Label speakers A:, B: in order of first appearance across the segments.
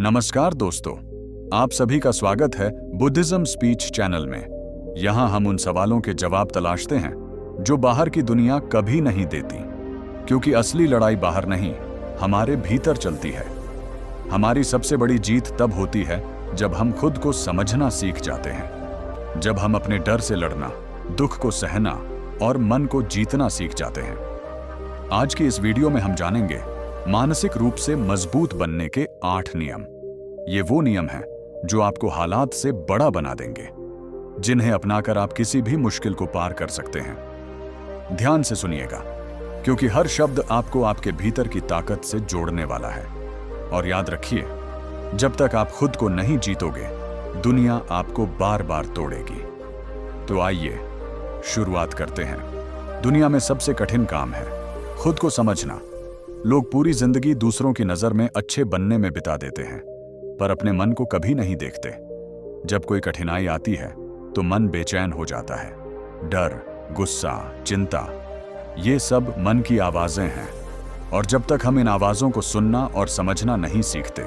A: नमस्कार दोस्तों, आप सभी का स्वागत है बुद्धिज्म स्पीच चैनल में। यहाँ हम उन सवालों के जवाब तलाशते हैं जो बाहर की दुनिया कभी नहीं देती, क्योंकि असली लड़ाई बाहर नहीं, हमारे भीतर चलती है। हमारी सबसे बड़ी जीत तब होती है जब हम खुद को समझना सीख जाते हैं, जब हम अपने डर से लड़ना, दुख को सहना और मन को जीतना सीख जाते हैं। आज की इस वीडियो में हम जानेंगे मानसिक रूप से मजबूत बनने के 8 नियम। ये वो नियम हैं जो आपको हालात से बड़ा बना देंगे, जिन्हें अपनाकर आप किसी भी मुश्किल को पार कर सकते हैं। ध्यान से सुनिएगा, क्योंकि हर शब्द आपको आपके भीतर की ताकत से जोड़ने वाला है। और याद रखिए, जब तक आप खुद को नहीं जीतोगे, दुनिया आपको बार बार तोड़ेगी। तो आइए शुरुआत करते हैं। दुनिया में सबसे कठिन काम है खुद को समझना। लोग पूरी जिंदगी दूसरों की नजर में अच्छे बनने में बिता देते हैं, पर अपने मन को कभी नहीं देखते। जब कोई कठिनाई आती है तो मन बेचैन हो जाता है। डर, गुस्सा, चिंता, ये सब मन की आवाजें हैं। और जब तक हम इन आवाजों को सुनना और समझना नहीं सीखते,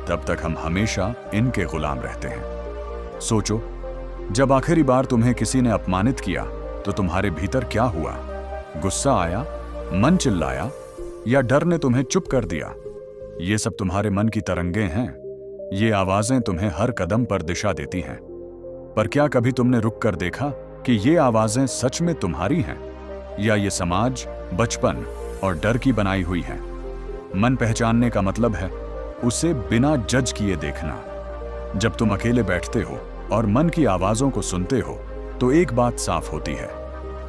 A: तब तक हम हमेशा इनके गुलाम रहते हैं। सोचो, जब आखिरी बार तुम्हें किसी ने अपमानित किया तो तुम्हारे भीतर क्या हुआ? गुस्सा आया, मन चिल्लाया, या डर ने तुम्हें चुप कर दिया? ये सब तुम्हारे मन की तरंगें हैं। ये आवाजें तुम्हें हर कदम पर दिशा देती हैं। पर क्या कभी तुमने रुक कर देखा कि ये आवाजें सच में तुम्हारी हैं, या ये समाज, बचपन और डर की बनाई हुई हैं? मन पहचानने का मतलब है उसे बिना जज किए देखना। जब तुम अकेले बैठते हो और मन की आवाजों को सुनते हो, तो एक बात साफ होती है,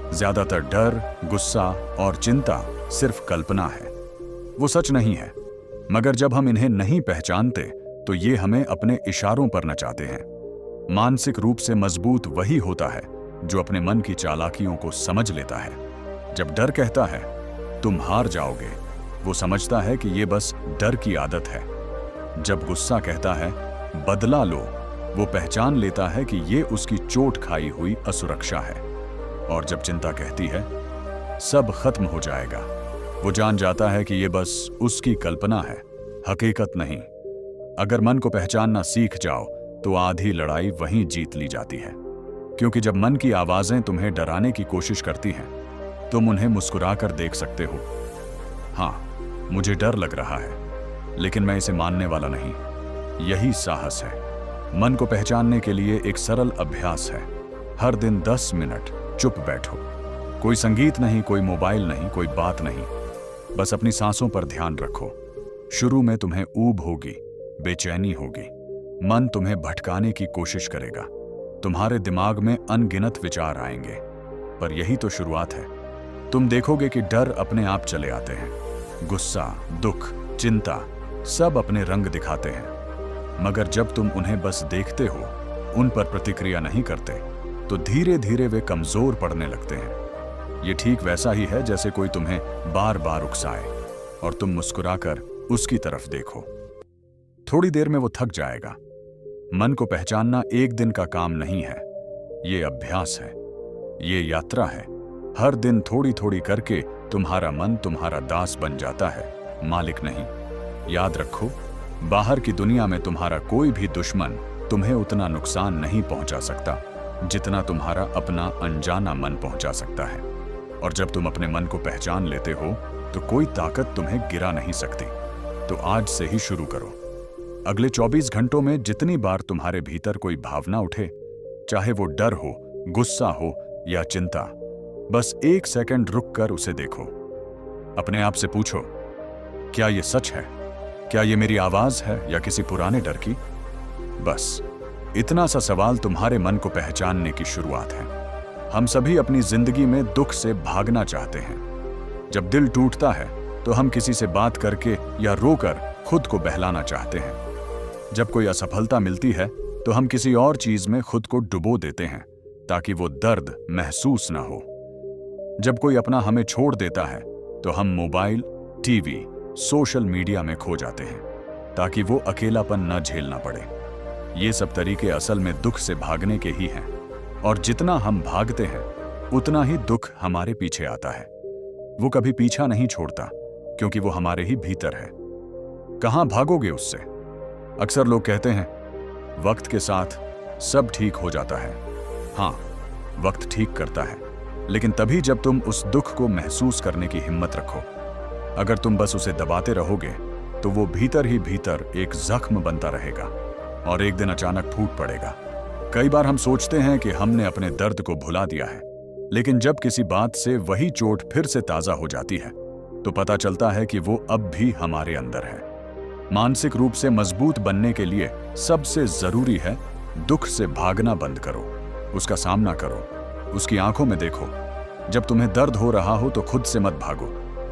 A: ज्यादातर डर, गुस्सा और चिंता सिर्फ कल्पना है, वो सच नहीं है। मगर जब हम इन्हें नहीं पहचानते तो ये हमें अपने इशारों पर नचाते हैं। मानसिक रूप से मजबूत वही होता है जो अपने मन की चालाकियों को समझ लेता है। जब डर कहता है तुम हार जाओगे, वो समझता है कि ये बस डर की आदत है। जब गुस्सा कहता है बदला लो, वो पहचान लेता है कि ये उसकी चोट खाई हुई असुरक्षा है। और जब चिंता कहती है सब खत्म हो जाएगा, वो जान जाता है कि ये बस उसकी कल्पना है, हकीकत नहीं। अगर मन को पहचानना सीख जाओ तो आधी लड़ाई वहीं जीत ली जाती है। क्योंकि जब मन की आवाजें तुम्हें डराने की कोशिश करती हैं, तुम उन्हें मुस्कुराकर देख सकते हो। हाँ, मुझे डर लग रहा है, लेकिन मैं इसे मानने वाला नहीं। यही साहस है। मन को पहचानने के लिए एक सरल अभ्यास है। हर दिन 10 मिनट चुप बैठो। कोई संगीत नहीं, कोई मोबाइल नहीं, कोई बात नहीं, बस अपनी सांसों पर ध्यान रखो। शुरू में तुम्हें ऊब होगी, बेचैनी होगी, मन तुम्हें भटकाने की कोशिश करेगा, तुम्हारे दिमाग में अनगिनत विचार आएंगे। पर यही तो शुरुआत है। तुम देखोगे कि डर अपने आप चले आते हैं। गुस्सा, दुख, चिंता सब अपने रंग दिखाते हैं। मगर जब तुम उन्हें बस देखते हो, उन पर प्रतिक्रिया नहीं करते, तो धीरे धीरे वे कमजोर पड़ने लगते हैं। ये ठीक वैसा ही है जैसे कोई तुम्हें बार बार उकसाए और तुम मुस्कुराकर उसकी तरफ देखो। थोड़ी देर में वो थक जाएगा। मन को पहचानना एक दिन का काम नहीं है, ये अभ्यास है, ये यात्रा है। हर दिन थोड़ी थोड़ी करके तुम्हारा मन तुम्हारा दास बन जाता है, मालिक नहीं। याद रखो, बाहर की दुनिया में तुम्हारा कोई भी दुश्मन तुम्हें उतना नुकसान नहीं पहुंचा सकता जितना तुम्हारा अपना अनजाना मन पहुंचा सकता है। और जब तुम अपने मन को पहचान लेते हो तो कोई ताकत तुम्हें गिरा नहीं सकती। तो आज से ही शुरू करो। अगले 24 घंटों में जितनी बार तुम्हारे भीतर कोई भावना उठे, चाहे वो डर हो, गुस्सा हो या चिंता, बस 1 सेकंड रुक कर उसे देखो। अपने आप से पूछो, क्या ये सच है? क्या ये मेरी आवाज है या किसी पुराने डर की? बस इतना सा सवाल तुम्हारे मन को पहचानने की शुरुआत है। हम सभी अपनी जिंदगी में दुख से भागना चाहते हैं। जब दिल टूटता है तो हम किसी से बात करके या रोकर खुद को बहलाना चाहते हैं। जब कोई असफलता मिलती है तो हम किसी और चीज में खुद को डुबो देते हैं ताकि वो दर्द महसूस ना हो। जब कोई अपना हमें छोड़ देता है तो हम मोबाइल, टीवी, सोशल मीडिया में खो जाते हैं ताकि वो अकेलापन न झेलना पड़े। ये सब तरीके असल में दुख से भागने के ही हैं। और जितना हम भागते हैं उतना ही दुख हमारे पीछे आता है। वो कभी पीछा नहीं छोड़ता, क्योंकि वो हमारे ही भीतर है। कहां भागोगे उससे? अक्सर लोग कहते हैं वक्त के साथ सब ठीक हो जाता है। हाँ, वक्त ठीक करता है, लेकिन तभी जब तुम उस दुख को महसूस करने की हिम्मत रखो। अगर तुम बस उसे दबाते रहोगे तो वो भीतर ही भीतर एक जख्म बनता रहेगा और एक दिन अचानक फूट पड़ेगा। कई बार हम सोचते हैं कि हमने अपने दर्द को भुला दिया है, लेकिन जब किसी बात से वही चोट फिर से ताजा हो जाती है तो पता चलता है कि वो अब भी हमारे अंदर है। मानसिक रूप से मजबूत बनने के लिए सबसे जरूरी है दुख से भागना बंद करो, उसका सामना करो, उसकी आंखों में देखो। जब तुम्हें दर्द हो रहा हो तो खुद से मत भागो,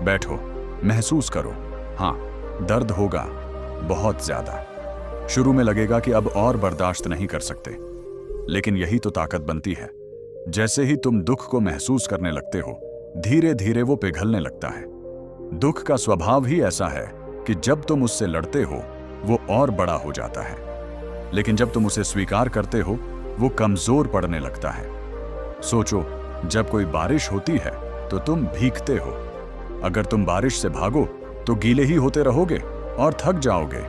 A: बैठो, महसूस करो। हाँ, दर्द होगा, बहुत ज्यादा। शुरू में लगेगा कि अब और बर्दाश्त नहीं कर सकते, लेकिन यही तो ताकत बनती है। जैसे ही तुम दुख को महसूस करने लगते हो, धीरे धीरे वो पिघलने लगता है। दुख का स्वभाव ही ऐसा है कि जब तुम उससे लड़ते हो वो और बड़ा हो जाता है, लेकिन जब तुम उसे स्वीकार करते हो वो कमजोर पड़ने लगता है। सोचो, जब कोई बारिश होती है तो तुम भीगते हो। अगर तुम बारिश से भागो तो गीले ही होते रहोगे और थक जाओगे,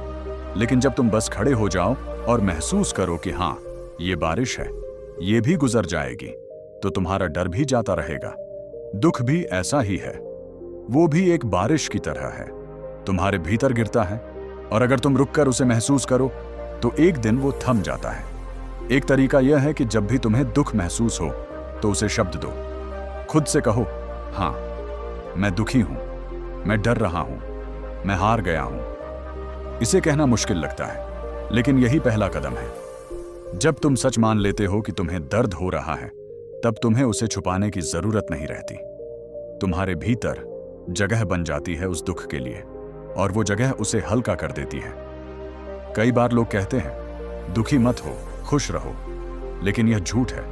A: लेकिन जब तुम बस खड़े हो जाओ और महसूस करो कि हाँ, ये बारिश है, ये भी गुजर जाएगी, तो तुम्हारा डर भी जाता रहेगा। दुख भी ऐसा ही है, वो भी एक बारिश की तरह है, तुम्हारे भीतर गिरता है, और अगर तुम रुककर उसे महसूस करो तो एक दिन वो थम जाता है। एक तरीका यह है कि जब भी तुम्हें दुख महसूस हो तो उसे शब्द दो। खुद से कहो, हाँ, मैं दुखी हूं, मैं डर रहा हूं, मैं हार गया हूं। इसे कहना मुश्किल लगता है, लेकिन यही पहला कदम है। जब तुम सच मान लेते हो कि तुम्हें दर्द हो रहा है, तब तुम्हें उसे छुपाने की जरूरत नहीं रहती। तुम्हारे भीतर जगह बन जाती है उस दुख के लिए, और वो जगह उसे हल्का कर देती है। कई बार लोग कहते हैं दुखी मत हो, खुश रहो, लेकिन यह झूठ है।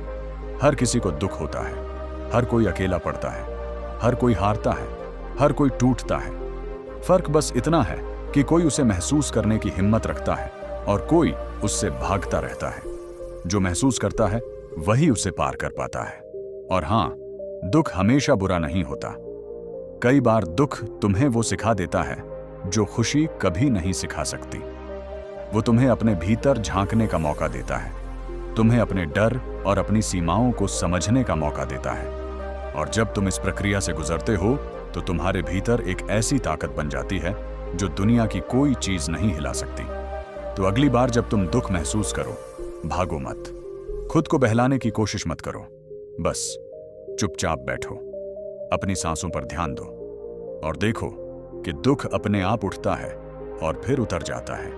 A: हर किसी को दुख होता है, हर कोई अकेला पड़ता है, हर कोई हारता है, हर कोई टूटता है। फर्क बस इतना है कि कोई उसे महसूस करने की हिम्मत रखता है और कोई उससे भागता रहता है। जो महसूस करता है वही उसे पार कर पाता है। और हां, दुख हमेशा बुरा नहीं होता। कई बार दुख तुम्हें वो सिखा देता है जो खुशी कभी नहीं सिखा सकती। वो तुम्हें अपने भीतर झांकने का मौका देता है, तुम्हें अपने डर और अपनी सीमाओं को समझने का मौका देता है। और जब तुम इस प्रक्रिया से गुजरते हो तो तुम्हारे भीतर एक ऐसी ताकत बन जाती है जो दुनिया की कोई चीज नहीं हिला सकती। तो अगली बार जब तुम दुख महसूस करो, भागो मत, खुद को बहलाने की कोशिश मत करो, बस चुपचाप बैठो, अपनी सांसों पर ध्यान दो और देखो कि दुख अपने आप उठता है और फिर उतर जाता है।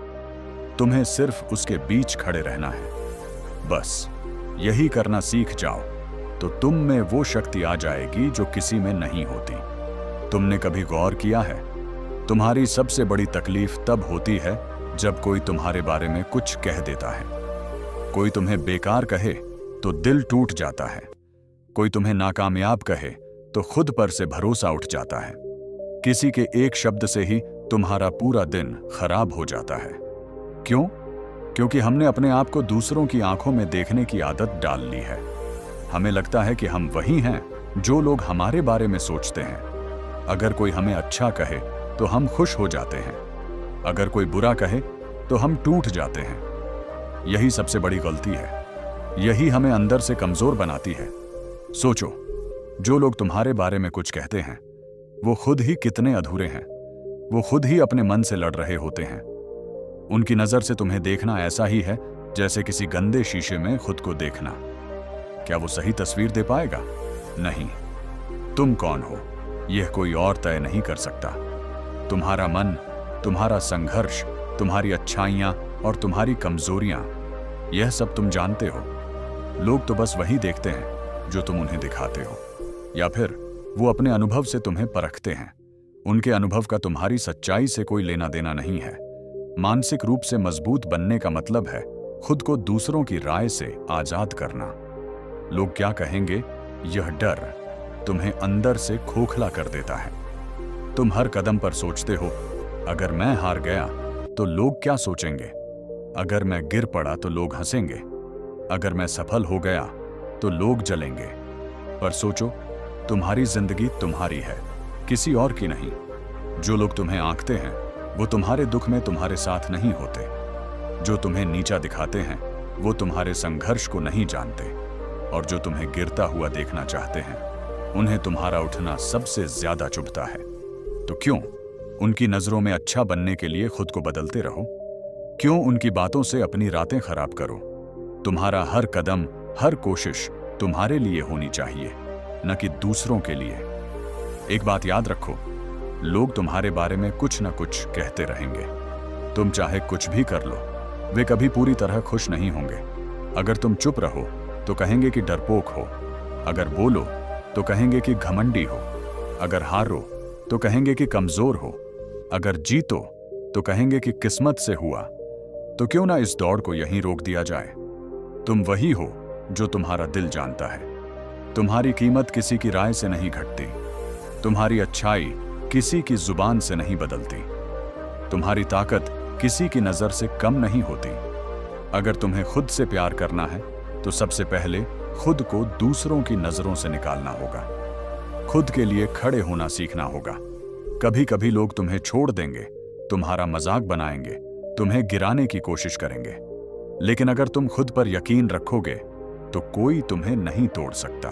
A: तुम्हें सिर्फ उसके बीच खड़े रहना है। बस यही करना सीख जाओ तो तुम में वो शक्ति आ जाएगी जो किसी में नहीं होती। तुमने कभी गौर किया है, तुम्हारी सबसे बड़ी तकलीफ तब होती है जब कोई तुम्हारे बारे में कुछ कह देता है। कोई तुम्हें बेकार कहे तो दिल टूट जाता है, कोई तुम्हें नाकामयाब कहे तो खुद पर से भरोसा उठ जाता है। किसी के एक शब्द से ही तुम्हारा पूरा दिन खराब हो जाता है। क्यों? क्योंकि हमने अपने आप को दूसरों की आंखों में देखने की आदत डाल ली है। हमें लगता है कि हम वही हैं जो लोग हमारे बारे में सोचते हैं। अगर कोई हमें अच्छा कहे तो हम खुश हो जाते हैं, अगर कोई बुरा कहे तो हम टूट जाते हैं। यही सबसे बड़ी गलती है, यही हमें अंदर से कमजोर बनाती है। सोचो, जो लोग तुम्हारे बारे में कुछ कहते हैं वो खुद ही कितने अधूरे हैं। वो खुद ही अपने मन से लड़ रहे होते हैं। उनकी नजर से तुम्हें देखना ऐसा ही है जैसे किसी गंदे शीशे में खुद को देखना। क्या वो सही तस्वीर दे पाएगा? नहीं। तुम कौन हो यह कोई और तय नहीं कर सकता। तुम्हारा मन, तुम्हारा संघर्ष, तुम्हारी अच्छाइयां और तुम्हारी कमजोरियां, यह सब तुम जानते हो। लोग तो बस वही देखते हैं जो तुम उन्हें दिखाते हो, या फिर वो अपने अनुभव से तुम्हें परखते हैं। उनके अनुभव का तुम्हारी सच्चाई से कोई लेना देना नहीं है। मानसिक रूप से मजबूत बनने का मतलब है खुद को दूसरों की राय से आजाद करना। लोग क्या कहेंगे, यह डर तुम्हें अंदर से खोखला कर देता है। तुम हर कदम पर सोचते हो, अगर मैं हार गया तो लोग क्या सोचेंगे, अगर मैं गिर पड़ा तो लोग हंसेंगे, अगर मैं सफल हो गया तो लोग जलेंगे। पर सोचो, तुम्हारी जिंदगी तुम्हारी है, किसी और की नहीं। जो लोग तुम्हें आंकते हैं वो तुम्हारे दुख में तुम्हारे साथ नहीं होते। जो तुम्हें नीचा दिखाते हैं वो तुम्हारे संघर्ष को नहीं जानते, और जो तुम्हें गिरता हुआ देखना चाहते हैं उन्हें तुम्हारा उठना सबसे ज्यादा चुभता है। तो क्यों उनकी नजरों में अच्छा बनने के लिए खुद को बदलते रहो? क्यों उनकी बातों से अपनी रातें खराब करो? तुम्हारा हर कदम, हर कोशिश तुम्हारे लिए होनी चाहिए, न कि दूसरों के लिए। एक बात याद रखो, लोग तुम्हारे बारे में कुछ न कुछ कहते रहेंगे। तुम चाहे कुछ भी कर लो, वे कभी पूरी तरह खुश नहीं होंगे। अगर तुम चुप रहो तो कहेंगे कि डरपोक हो, अगर बोलो तो कहेंगे कि घमंडी हो, अगर हारो तो कहेंगे कि कमजोर हो, अगर जीतो तो कहेंगे कि किस्मत से हुआ। तो क्यों ना इस दौड़ को यहीं रोक दिया जाए? तुम वही हो जो तुम्हारा दिल जानता है। तुम्हारी कीमत किसी की राय से नहीं घटती, तुम्हारी अच्छाई किसी की जुबान से नहीं बदलती, तुम्हारी ताकत किसी की नजर से कम नहीं होती। अगर तुम्हें खुद से प्यार करना है तो सबसे पहले खुद को दूसरों की नजरों से निकालना होगा। खुद के लिए खड़े होना सीखना होगा। कभी कभी लोग तुम्हें छोड़ देंगे, तुम्हारा मजाक बनाएंगे, तुम्हें गिराने की कोशिश करेंगे, लेकिन अगर तुम खुद पर यकीन रखोगे तो कोई तुम्हें नहीं तोड़ सकता।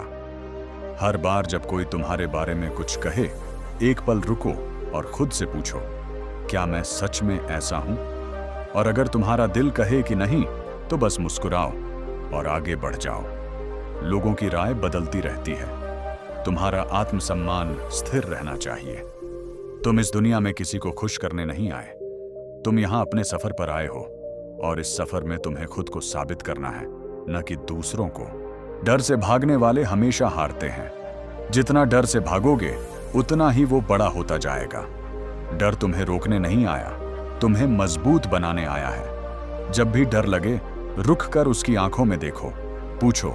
A: हर बार जब कोई तुम्हारे बारे में कुछ कहे, एक पल रुको और खुद से पूछो, क्या मैं सच में ऐसा हूं? और अगर तुम्हारा दिल कहे कि नहीं, तो बस मुस्कुराओ और आगे बढ़ जाओ। लोगों की राय बदलती रहती है, तुम्हारा आत्मसम्मान स्थिर रहना चाहिए। तुम इस दुनिया में किसी को खुश करने नहीं आए, तुम यहां अपने सफर पर आए हो, और इस सफर में तुम्हें खुद को साबित करना है, न कि दूसरों को। डर से भागने वाले हमेशा हारते हैं। जितना डर से भागोगे उतना ही वो बड़ा होता जाएगा। डर तुम्हें रोकने नहीं आया, तुम्हें मजबूत बनाने आया है। जब भी डर लगे, रुक कर उसकी आंखों में देखो, पूछो,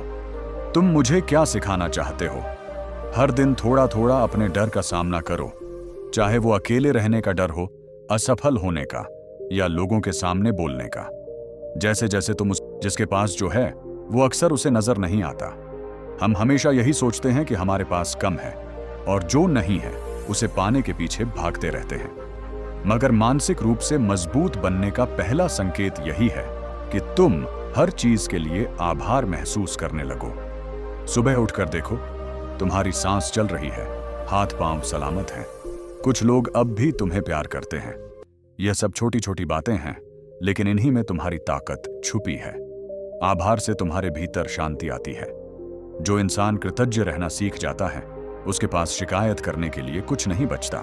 A: तुम मुझे क्या सिखाना चाहते हो? हर दिन थोड़ा थोड़ा अपने डर का सामना करो, चाहे वो अकेले रहने का डर हो, असफल होने का, या लोगों के सामने बोलने का। जैसे जैसे तुम जिसके पास जो है वो अक्सर उसे नजर नहीं आता। हम हमेशा यही सोचते हैं कि हमारे पास कम है, और जो नहीं है उसे पाने के पीछे भागते रहते हैं। मगर मानसिक रूप से मजबूत बनने का पहला संकेत यही है कि तुम हर चीज के लिए आभार महसूस करने लगो। सुबह उठकर देखो, तुम्हारी सांस चल रही है, हाथ पांव सलामत हैं। कुछ लोग अब भी तुम्हें प्यार करते हैं। यह सब छोटी छोटी बातें हैं, लेकिन इन्हीं में तुम्हारी ताकत छुपी है। आभार से तुम्हारे भीतर शांति आती है। जो इंसान कृतज्ञ रहना सीख जाता है, उसके पास शिकायत करने के लिए कुछ नहीं बचता।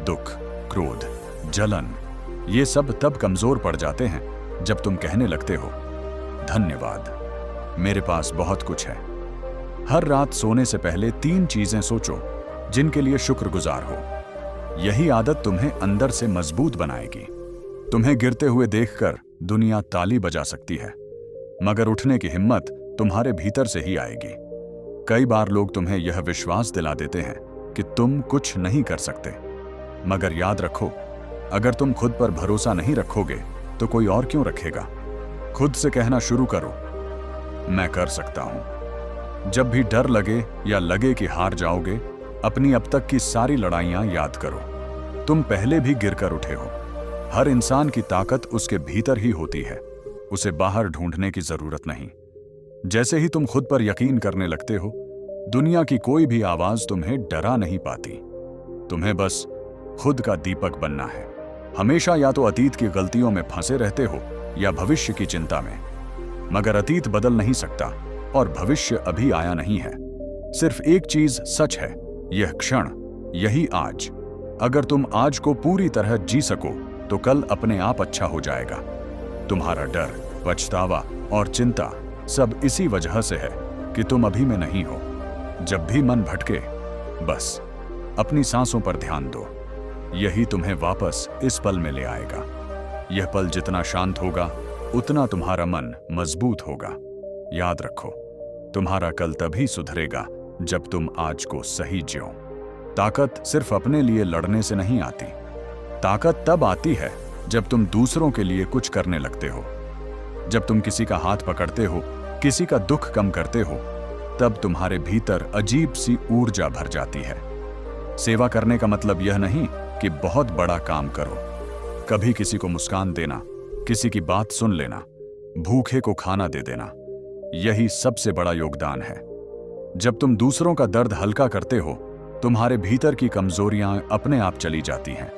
A: दुख, क्रोध, जलन, ये सब तब कमजोर पड़ जाते हैं जब तुम कहने लगते हो, धन्यवाद, मेरे पास बहुत कुछ है। हर रात सोने से पहले 3 चीजें सोचो जिनके लिए शुक्रगुजार हो। यही आदत तुम्हें अंदर से मजबूत बनाएगी। तुम्हें गिरते हुए देखकर दुनिया ताली बजा सकती है, मगर उठने की हिम्मत तुम्हारे भीतर से ही आएगी। कई बार लोग तुम्हें यह विश्वास दिला देते हैं कि तुम कुछ नहीं कर सकते, मगर याद रखो, अगर तुम खुद पर भरोसा नहीं रखोगे तो कोई और क्यों रखेगा? खुद से कहना शुरू करो, मैं कर सकता हूं। जब भी डर लगे या लगे कि हार जाओगे, अपनी अब तक की सारी लड़ाइयां याद करो। तुम पहले भी गिरकर उठे हो। हर इंसान की ताकत उसके भीतर ही होती है, उसे बाहर ढूंढने की जरूरत नहीं। जैसे ही तुम खुद पर यकीन करने लगते हो, दुनिया की कोई भी आवाज तुम्हें डरा नहीं पाती। तुम्हें बस खुद का दीपक बनना है। हमेशा या तो अतीत की गलतियों में फंसे रहते हो या भविष्य की चिंता में, मगर अतीत बदल नहीं सकता और भविष्य अभी आया नहीं है। सिर्फ एक चीज सच है, यह क्षण, यही आज। अगर तुम आज को पूरी तरह जी सको तो कल अपने आप अच्छा हो जाएगा। तुम्हारा डर, पछतावा और चिंता सब इसी वजह से है कि तुम अभी में नहीं हो। जब भी मन भटके, बस अपनी सांसों पर ध्यान दो, यही तुम्हें वापस इस पल में ले आएगा। यह पल जितना शांत होगा, उतना तुम्हारा मन मजबूत होगा। याद रखो, तुम्हारा कल तभी सुधरेगा जब तुम आज को सही जियो। ताकत सिर्फ अपने लिए लड़ने से नहीं आती, ताकत तब आती है जब तुम दूसरों के लिए कुछ करने लगते हो। जब तुम किसी का हाथ पकड़ते हो, किसी का दुख कम करते हो, तब तुम्हारे भीतर अजीब सी ऊर्जा भर जाती है। सेवा करने का मतलब यह नहीं कि बहुत बड़ा काम करो। कभी किसी को मुस्कान देना, किसी की बात सुन लेना, भूखे को खाना दे देना, यही सबसे बड़ा योगदान है। जब तुम दूसरों का दर्द हल्का करते हो, तुम्हारे भीतर की कमजोरियां अपने आप चली जाती हैं,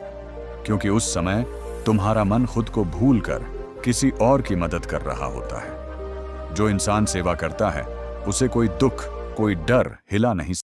A: क्योंकि उस समय तुम्हारा मन खुद को भूलकर किसी और की मदद कर रहा होता है। जो इंसान सेवा करता है, उसे कोई दुख, कोई डर हिला नहीं